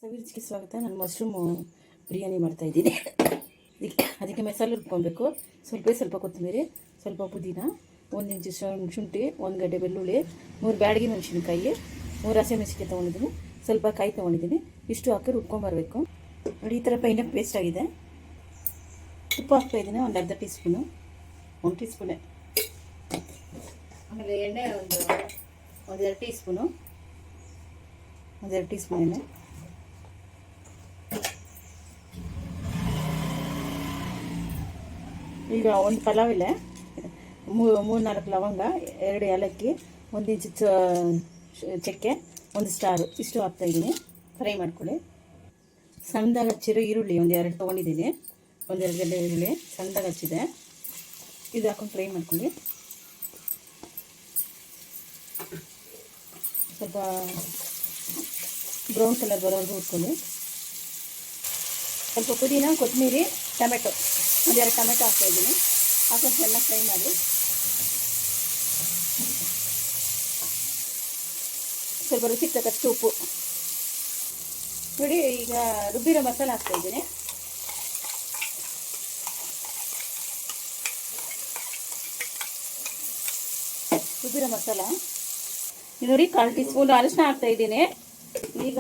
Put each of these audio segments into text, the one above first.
ಸವಿರುಚಿಗೆ ಸ್ವಾಗತ. ನಾನು ಮಶ್ರೂಮು ಬಿರಿಯಾನಿ ಮಾಡ್ತಾಯಿದ್ದೀನಿ. ಅದಕ್ಕೆ ಮಸಾಲೆ ರುಬ್ಕೊಬೇಕು. ಸ್ವಲ್ಪ ಕೊತ್ತಂಬರಿ, ಸ್ವಲ್ಪ ಪುದೀನ, 1 ಇಂಚು ಶುಂಠಿ, 1 ಗಡ್ಡೆ ಬೆಳ್ಳುಳ್ಳಿ, 3 ಬ್ಯಾಡಗಿ ಮೆಣಸಿನ್ಕಾಯಿ, 3 ಹಸಿಮೆಣಸಿನ್ಕಾಯಿ ತೊಗೊಂಡಿದ್ದೀನಿ, ಸ್ವಲ್ಪ ಕಾಯಿ ತೊಗೊಂಡಿದ್ದೀನಿ. ಇಷ್ಟು ಹಾಕಿ ರುಬ್ಕೊಂಬರ್ಬೇಕು. ನೋಡಿ, ಈ ಥರ ಪೈನಾಪ್ ಪೇಸ್ಟ್ ಆಗಿದೆ. ಉಪ್ಪು ಹಾಕ್ತಾಯಿದ್ದೀನಿ, ಒಂದು ಅರ್ಧ ಟೀ ಸ್ಪೂನು, 1 ಟೀ ಸ್ಪೂನೇ. ಆಮೇಲೆ ಎಣ್ಣೆ ಒಂದು 2 ಟೀ ಸ್ಪೂನು, 2 ಟೀ ಸ್ಪೂನ್ ಎಣ್ಣೆ. ಈಗ ಒಂದು ಪಲಾವ್ ಎಲೆ, 3-4 ಲವಂಗ, 2 ಏಲಕ್ಕಿ, 1 ಇಂಚು ಚಕ್ಕೆ, 1 ಸ್ಟಾರು, ಇಷ್ಟು ಹಾಕ್ತಾಯಿದ್ದೀನಿ. ಫ್ರೈ ಮಾಡ್ಕೊಳ್ಳಿ. ಸಣ್ಣದಾಗಿ ಹಚ್ಚಿರೋ ಈರುಳ್ಳಿ 2 ತೊಗೊಂಡಿದ್ದೀನಿ, 2 ಗಡ್ಡೆ ಈರುಳ್ಳಿ ಸಣ್ಣದಾಗಿ ಹಚ್ಚಿದೆ. ಇದು ಹಾಕೊಂಡು ಫ್ರೈ ಮಾಡ್ಕೊಳ್ಳಿ. ಸ್ವಲ್ಪ ಬ್ರೌನ್ ಕಲರ್ ಬರೋವರೆಗೂ ಹುರ್ಕೊಳ್ಳಿ. ಸ್ವಲ್ಪ ಪುದೀನ, ಕೊತ್ತಂಬರಿ, ಟೊಮೆಟೊ, 2 ಟೊಮೆಟೊ ಹಾಕ್ತಾಯಿದ್ದೀನಿ. ಹಾಕೊಂಡು ಚೆನ್ನಾಗಿ ಫ್ರೈ ಮಾಡಿ. ಸ್ವಲ್ಪ ರುಚಿಗೆ ತಕ್ಕಷ್ಟು ಉಪ್ಪು ನೋಡಿ. ಈಗ ರುಬ್ಬಿರೋ ಮಸಾಲೆ ಹಾಕ್ತಾಯಿದ್ದೀನಿ. ರುಬ್ಬಿರೋ ಮಸಾಲ ಇದು ನೋಡಿ, 1/4 ಟೀ ಸ್ಪೂನ್ ಅರಿಶಿನ ಹಾಕ್ತಾಯಿದ್ದೀನಿ. ಈಗ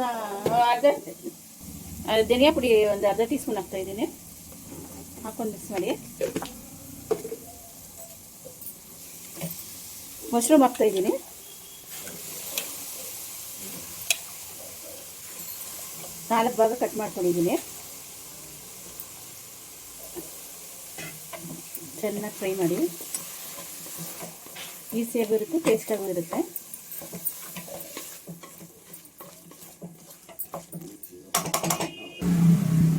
ಧನಿಯಾ ಪುಡಿ ಒಂದು ಅರ್ಧ ಟೀ ಸ್ಪೂನ್ ಹಾಕ್ತಾಯಿದ್ದೀನಿ. ಹಾಕೊಂಡು ಮಿಕ್ಸ್ ಮಾಡಿ. ಮಶ್ರೂಮ್ ಹಾಕ್ತಾಯಿದ್ದೀನಿ. ನಾಲ್ಕು ಭಾಗ ಕಟ್ ಮಾಡ್ಕೊಂಡಿದ್ದೀನಿ. ಚೆನ್ನಾಗಿ ಫ್ರೈ ಮಾಡಿ. ಈಸಿಯಾಗೂ ಇರುತ್ತೆ, ಟೇಸ್ಟಾಗೂ ಇರುತ್ತೆ.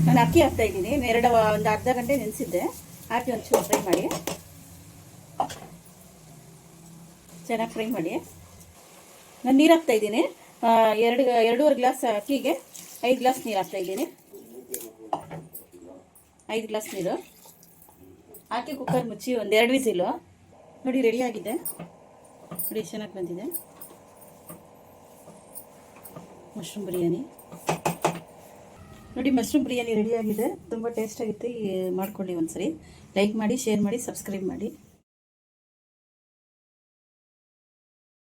ನಾನು ಅಕ್ಕಿ ಹಾಕ್ತಾಯಿದ್ದೀನಿ. ಒಂದು ಅರ್ಧ ಗಂಟೆ ನೆನೆಸಿದ್ದೆ. ಹಾಕಿ ಒಂಚೂರು ಫ್ರೈ ಮಾಡಿ. ಚೆನ್ನಾಗಿ ಫ್ರೈ ಮಾಡಿ. ನಾನು ನೀರು ಹಾಕ್ತಾಯಿದ್ದೀನಿ. 2.5 ಗ್ಲಾಸ್ ಅಕ್ಕಿಗೆ 5 ಗ್ಲಾಸ್ ನೀರು ಹಾಕ್ತಾಯಿದ್ದೀನಿ. 5 ಗ್ಲಾಸ್ ನೀರು ಹಾಕಿ ಕುಕ್ಕರ್ ಮುಚ್ಚಿ 2 ವಿಸಿಲು. ನೋಡಿ, ರೆಡಿಯಾಗಿದೆ. ನೋಡಿ, ಚೆನ್ನಾಗಿ ಬಂದಿದೆ ಮಶ್ರೂಮ್ ಬಿರಿಯಾನಿ. ನೋಡಿ, ಮಶ್ರೂಮ್ ಬಿರಿಯಾನಿ ರೆಡಿಯಾಗಿದೆ. ತುಂಬ ಟೇಸ್ಟಾಗಿತ್ತು. ಮಾಡ್ಕೊಳ್ಳಿ ಒಂದ್ಸರಿ. ಲೈಕ್ ಮಾಡಿ, ಶೇರ್ ಮಾಡಿ, ಸಬ್ಸ್ಕ್ರೈಬ್ ಮಾಡಿ.